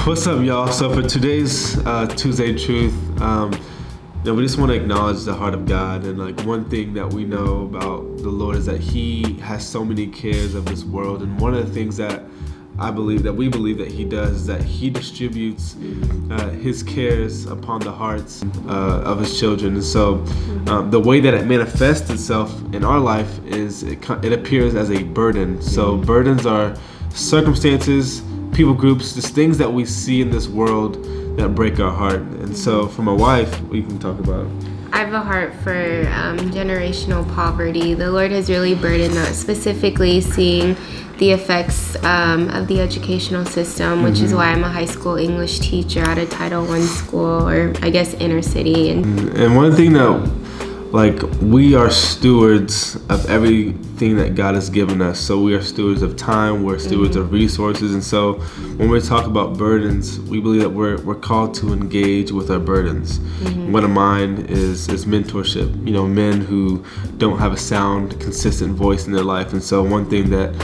What's up, y'all? So for today's Tuesday Truth, we just want to acknowledge the heart of God. And like one thing that we know about the Lord is that He has so many cares of this world. And one of the things that we believe that He does is that He distributes His cares upon the hearts of His children. And so the way that it manifests itself in our life is it appears as a burden. So burdens are circumstances, people groups, just things that we see in this world that break our heart. And so for my wife, we can talk about. I have a heart for generational poverty. The Lord has really burdened that, specifically seeing the effects of the educational system, which is why I'm a high school English teacher at a Title I school, or I guess inner city. And one thing that, like, we are stewards of everything that God has given us. So we are stewards of time, we're stewards of resources. And so when we talk about burdens, we believe that we're called to engage with our burdens. One of mine is mentorship. You know, men who don't have a sound, consistent voice in their life. And so one thing that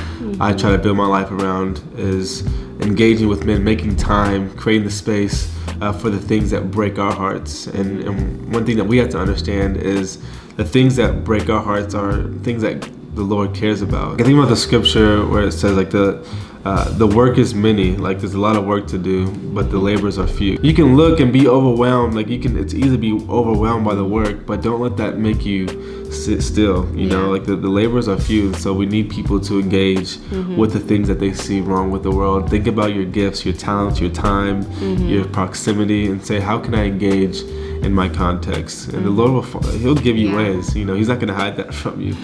I try to build my life around is engaging with men, making time, creating the space for the things that break our hearts. And one thing that we have to understand is the things that break our hearts are things that the Lord cares about. I think about the scripture where it says, like, the work is many, like there's a lot of work to do, but the laborers are few. You can look and be overwhelmed, it's easy to be overwhelmed by the work, but don't let that make you sit still. You know, like the laborers are few, so we need people to engage with the things that they see wrong with the world. Think about your gifts, your talents, your time, your proximity, and say, how can I engage in my context? And the Lord He'll give you ways. You know, He's not going to hide that from you.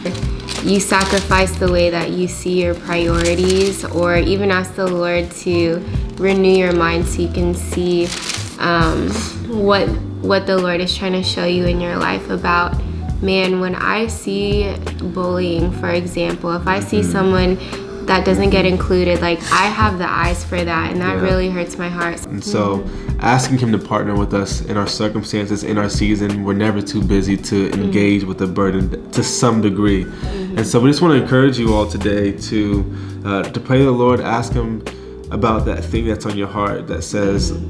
You sacrifice the way that you see your priorities, or even ask the Lord to renew your mind so you can see what the Lord is trying to show you in your life about, man, when I see bullying, for example, if I see someone that doesn't get included, like, I have the eyes for that, and that really hurts my heart. And so asking Him to partner with us in our circumstances, in our season, we're never too busy to engage with the burden to some degree. And so we just want to encourage you all today to pray to the Lord, ask Him about that thing that's on your heart that says,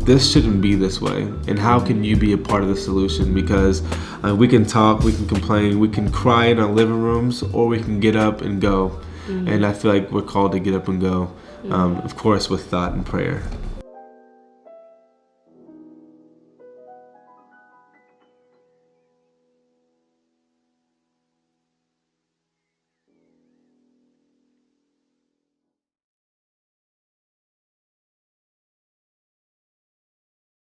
this shouldn't be this way, and how can you be a part of the solution? Because we can talk, we can complain, we can cry in our living rooms, or we can get up and go. And I feel like we're called to get up and go, of course, with thought and prayer.